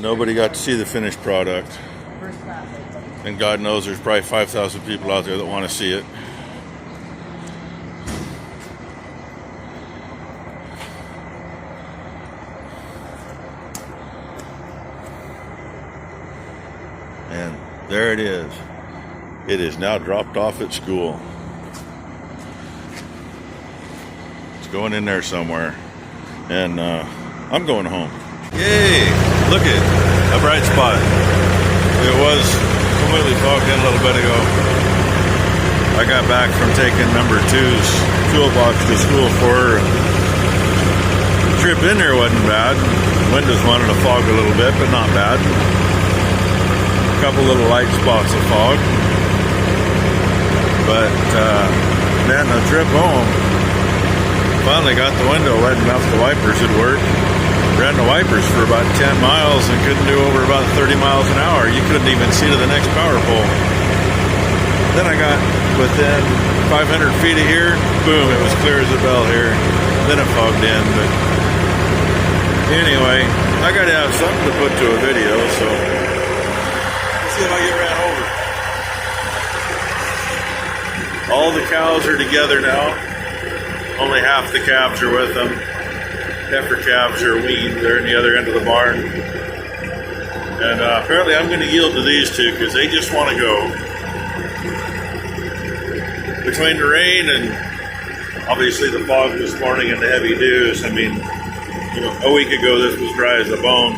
Nobody got to see the finished product. And God knows there's probably 5,000 people out there that want to see it. And there it is. It is now dropped off at school. It's going in there somewhere. And I'm going home. Yay! Look at a bright spot. It was completely fogged in a little bit ago. I got back from taking number 2's toolbox to school for her. The trip in there wasn't bad. Windows wanted to fog a little bit, but not bad. A couple little light spots of fog. But then the trip home, finally got the window wet enough the wipers would work. Ran the wipers for about 10 miles and couldn't do over about 30 miles an hour. You couldn't even see to the next power pole. Then I got within 500 feet of here, boom, it was clear as a bell here. Then it fogged in, but anyway, I gotta have something to put to a video, so let's see if I get ran over. All the cows are together now. Only half the calves are with them. Heifer calves are weaned. They're in the other end of the barn. And apparently I'm going to yield to these two because they just want to go. Between the rain and obviously the fog this morning and the heavy dews, I mean, you know, a week ago this was dry as a bone.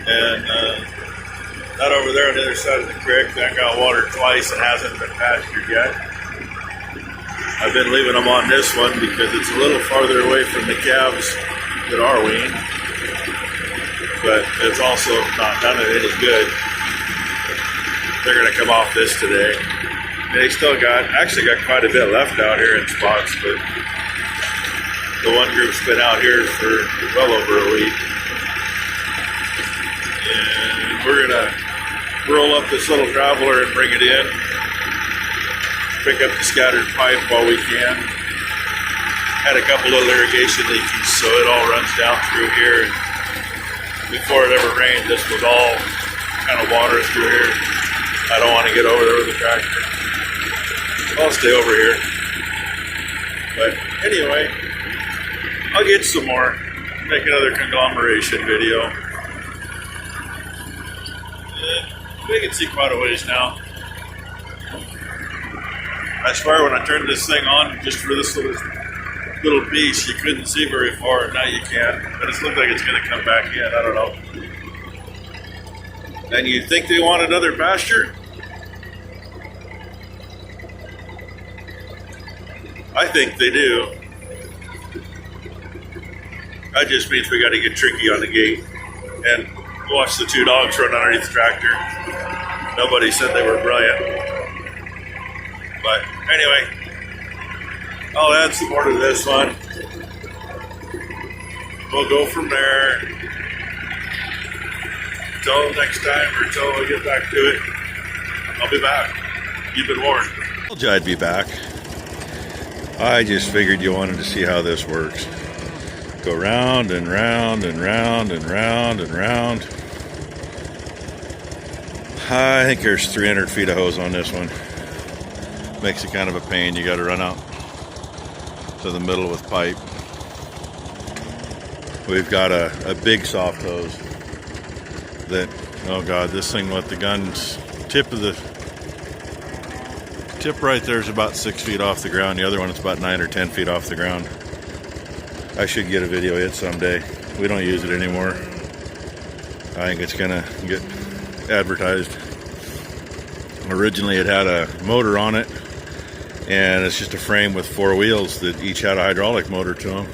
And that over there on the other side of the creek, that got watered twice and hasn't been pastured yet. I've been leaving them on this one because it's a little farther away from the calves that are weaned, but it's also not done it any good. They're going to come off this today. They still actually got quite a bit left out here in spots, but the one group's been out here for well over a week. And we're going to roll up this little traveler and bring it in. Pick up the scattered pipe while we can. Had a couple little irrigation leakage, so it all runs down through here. And before it ever rained, this was all kind of water through here. I don't want to get over there with the tractor. I'll stay over here. But anyway, I'll get some more. Make another conglomeration video. We can see quite a ways now. I swear when I turned this thing on, just for this little piece, you couldn't see very far, and now you can. But it looks like it's going to come back in. I don't know. And you think they want another pasture? I think they do. That just means we got to get tricky on the gate and watch the two dogs run underneath the tractor. Nobody said they were brilliant. But anyway, I'll add some more to this one. We'll go from there. Until next time, or until I get back to it, I'll be back. You've been warned. I told you I'd be back. I just figured you wanted to see how this works. Go round and round and round and round and round. I think there's 300 feet of hose on this one. Makes it kind of a pain. You got to run out to the middle with pipe. We've got a big soft hose that, oh God, this thing with the gun's tip right there is about 6 feet off the ground. The other one is about 9 or 10 feet off the ground. I should get a video of it someday. We don't use it anymore. I think it's gonna get advertised. Originally it had a motor on it, and it's just a frame with 4 wheels that each had a hydraulic motor to them.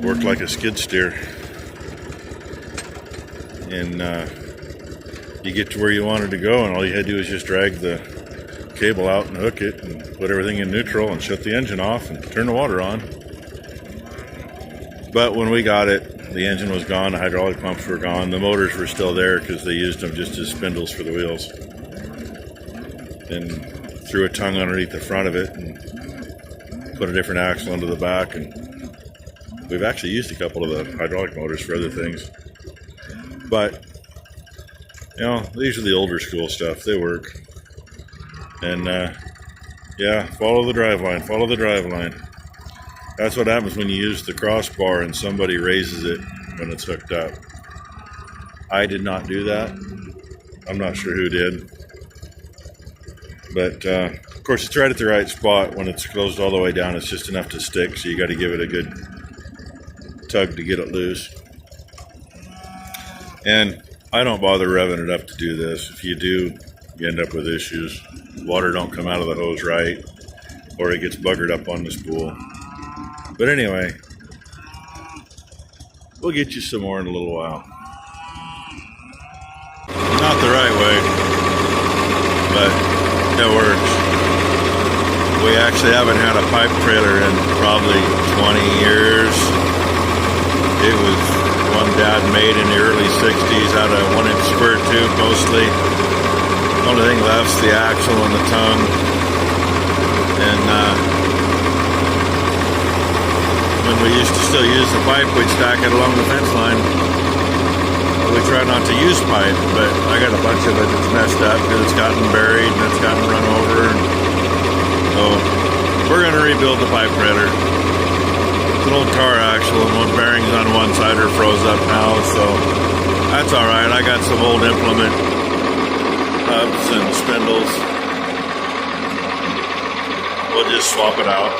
Worked like a skid steer. And you get to where you wanted to go, and all you had to do is just drag the cable out and hook it and put everything in neutral and shut the engine off and turn the water on. But when we got it, the engine was gone, the hydraulic pumps were gone, the motors were still there because they used them just as spindles for the wheels. And threw a tongue underneath the front of it and put a different axle into the back, and we've actually used a couple of the hydraulic motors for other things. But, you know, these are the older school stuff. They work. And, yeah, follow the drive line. Follow the drive line. That's what happens when you use the crossbar and somebody raises it when it's hooked up. I did not do that. I'm not sure who did. But, of course, it's right at the right spot. When it's closed all the way down, it's just enough to stick. So you got to give it a good tug to get it loose. And I don't bother revving it up to do this. If you do, you end up with issues. Water don't come out of the hose right, or it gets buggered up on the spool. But anyway, we'll get you some more in a little while. Not the right way, but it works. We actually haven't had a pipe trailer in probably 20 years. It was one Dad made in the early 60s out of 1-inch square tube mostly. Only thing left's the axle and the tongue. And when we used to still use the pipe, we'd stack it along the fence line. We try not to use pipe, but I got a bunch of it that's messed up because it's gotten buried and it's gotten run over. So we're going to rebuild the pipe trailer. It's an old car axle and one bearing's on one side are froze up now, so that's all right. I got some old implement hubs and spindles. We'll just swap it out.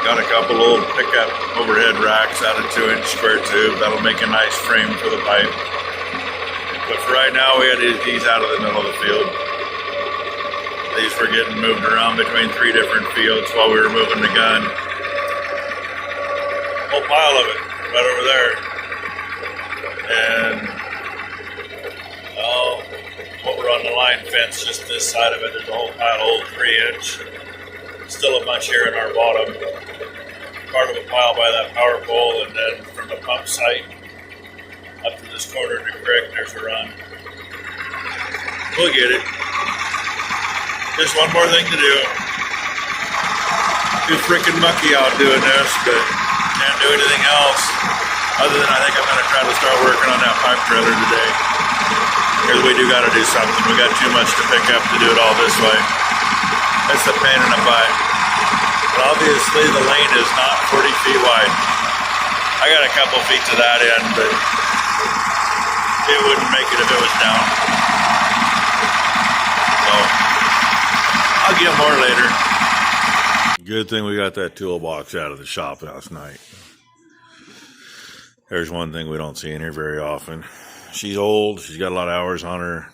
Got a couple old pickup overhead racks out of 2-inch square tube. That'll make a nice frame for the pipe. But for right now, we had these out of the middle of the field. These were getting moved around between 3 different fields while we were moving the gun. Whole pile of it right over there. And over on the line fence, just this side of it, there's a whole pile of old 3-inch. Still a bunch here in our bottom. Part of a pile by that power pole, and then from the pump site up to this corner of the creek, there's a run. We'll get it. Just one more thing to do. Too freaking mucky out doing this, but can't do anything else. Other than I think I'm going to try to start working on that pipe trailer today. Because we do got to do something. We got too much to pick up to do it all this way. It's a pain in the butt. But obviously the lane is not 40 feet wide. I got a couple feet to that end, but it wouldn't make it if it was down. So I'll get more later. Good thing we got that toolbox out of the shop last night. There's one thing we don't see in here very often. She's old. She's got a lot of hours on her.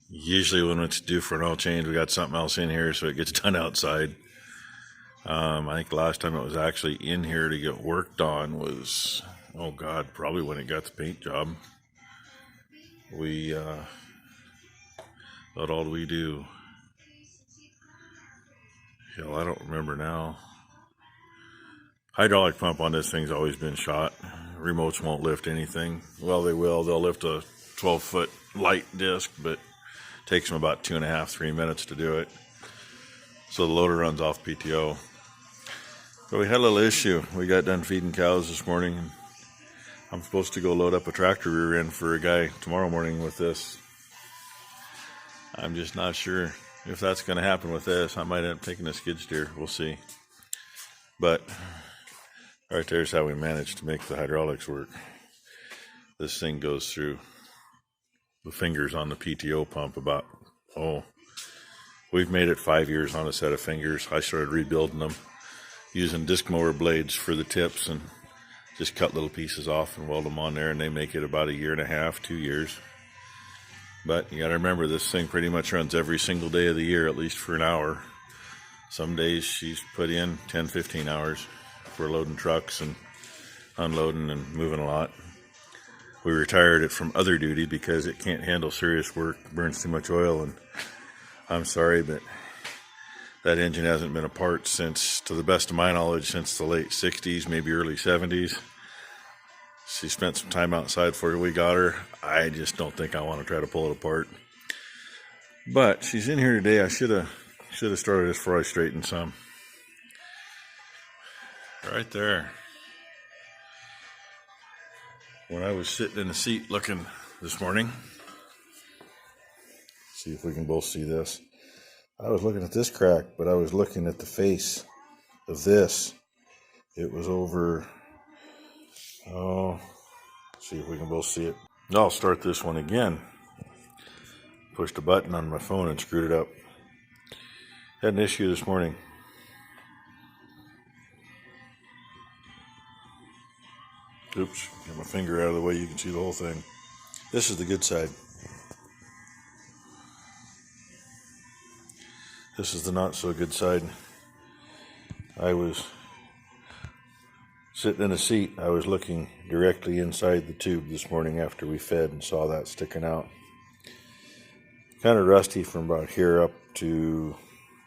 Usually when it's due for an oil change, we got something else in here, so it gets done outside. I think the last time it was actually in here to get worked on was, oh God, probably when it got the paint job. We, what all do we do? Hell, I don't remember now. Hydraulic pump on this thing's always been shot. Remotes won't lift anything. Well, they will. They'll lift a 12-foot light disc, but it takes them about 2.5, 3 minutes to do it. So the loader runs off PTO. But we had a little issue. We got done feeding cows this morning, and I'm supposed to go load up a tractor rear end for a guy tomorrow morning with this. I'm just not sure if that's going to happen with this. I might end up taking a skid steer. We'll see. But right there's how we managed to make the hydraulics work. This thing goes through the fingers on the PTO pump about, we've made it 5 years on a set of fingers. I started rebuilding them using disc mower blades for the tips and just cut little pieces off and weld them on there, and they make it about 1.5 years, 2 years. But you got to remember, this thing pretty much runs every single day of the year, at least for an hour. Some days she's put in 10, 15 hours for loading trucks and unloading and moving a lot. We retired it from other duty because it can't handle serious work, burns too much oil, and I'm sorry, but that engine hasn't been apart since, to the best of my knowledge, since the late 60s, maybe early 70s. She spent some time outside before we got her. I just don't think I want to try to pull it apart. But she's in here today. I should have started this before I straightened some. Right there. When I was sitting in the seat looking this morning, see if we can both see this. I was looking at this crack, but I was looking at the face of this. It was over, see if we can both see it. I'll start this one again. Pushed a button on my phone and screwed it up. Had an issue this morning. Oops, get my finger out of the way, you can see the whole thing. This is the good side. This is the not so good side. I was sitting in a seat. I was looking directly inside the tube this morning after we fed and saw that sticking out. Kind of rusty from about here up to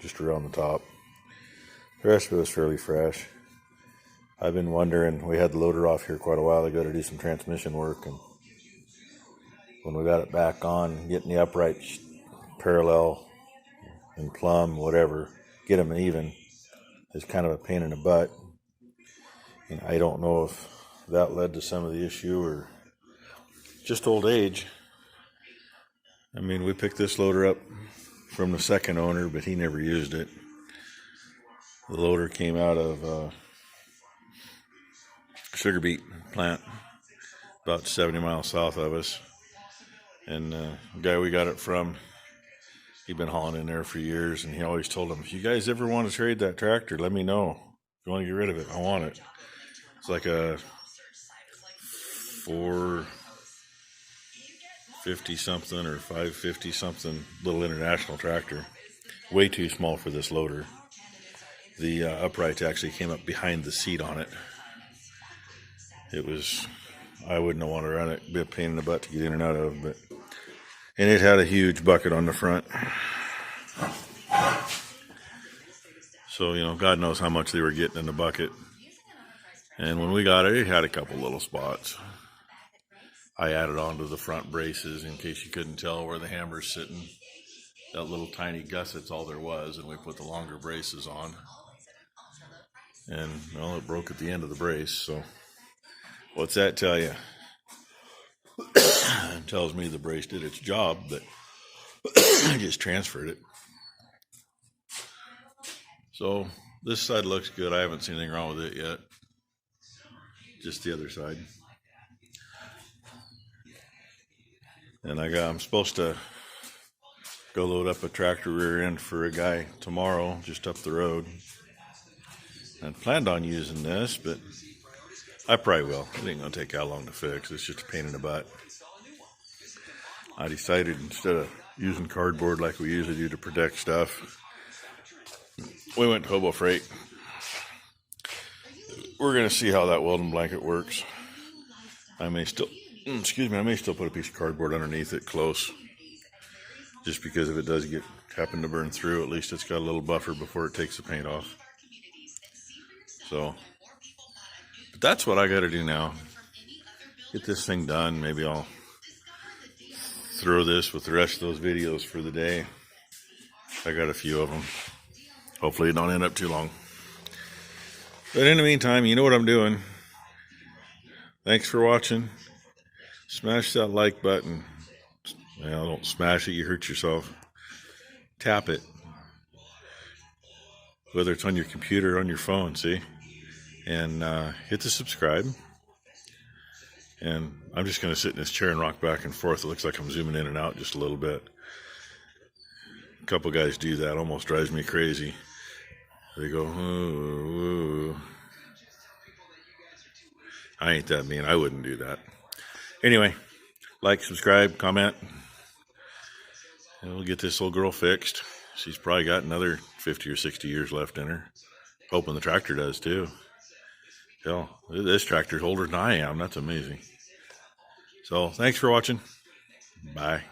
just around the top. The rest of it was fairly fresh. I've been wondering, we had the loader off here quite a while ago to do some transmission work, and when we got it back on, getting the uprights parallel and plumb, whatever, get them even, is kind of a pain in the butt. And I don't know if that led to some of the issue or just old age. I mean, we picked this loader up from the second owner, but he never used it. The loader came out of sugar beet plant about 70 miles south of us, and the guy we got it from, he'd been hauling in there for years, and he always told them, if you guys ever want to trade that tractor, let me know. If you want to get rid of it, I want it. It's like a 450 something or 550 something little international tractor, way too small for this loader. The uprights actually came up behind the seat on it. It was, I wouldn't want to run it. It'd be a pain in the butt to get in and out of, and it had a huge bucket on the front. So, you know, God knows how much they were getting in the bucket. And when we got it, it had a couple little spots. I added onto the front braces in case you couldn't tell where the hammer's sitting. That little tiny gusset's all there was, and we put the longer braces on. And, well, it broke at the end of the brace, so what's that tell you? It tells me the brace did its job, but I just transferred it. So this side looks good. I haven't seen anything wrong with it yet. Just the other side. And I'm supposed to go load up a tractor rear end for a guy tomorrow, just up the road. I planned on using this, but I probably will. It ain't going to take how long to fix. It's just a pain in the butt. I decided instead of using cardboard like we usually do to protect stuff, we went to Hobo Freight. We're going to see how that welding blanket works. I may still put a piece of cardboard underneath it close. Just because if it does happen to burn through, at least it's got a little buffer before it takes the paint off. So, but that's what I got to do now. Get this thing done. Maybe I'll throw this with the rest of those videos for the day. I got a few of them. Hopefully it don't end up too long. But in the meantime, you know what I'm doing. Thanks for watching. Smash that like button. Well, don't smash it, you hurt yourself. Tap it. Whether it's on your computer or on your phone, see? And hit the subscribe. And I'm just going to sit in this chair and rock back and forth. It looks like I'm zooming in and out just a little bit. A couple guys do that. Almost drives me crazy. They go, ooh. I ain't that mean. I wouldn't do that. Anyway, like, subscribe, comment. And we'll get this little girl fixed. She's probably got another 50 or 60 years left in her. Hoping the tractor does too. Hell, this tractor's older than I am. That's amazing. So, thanks for watching. Bye.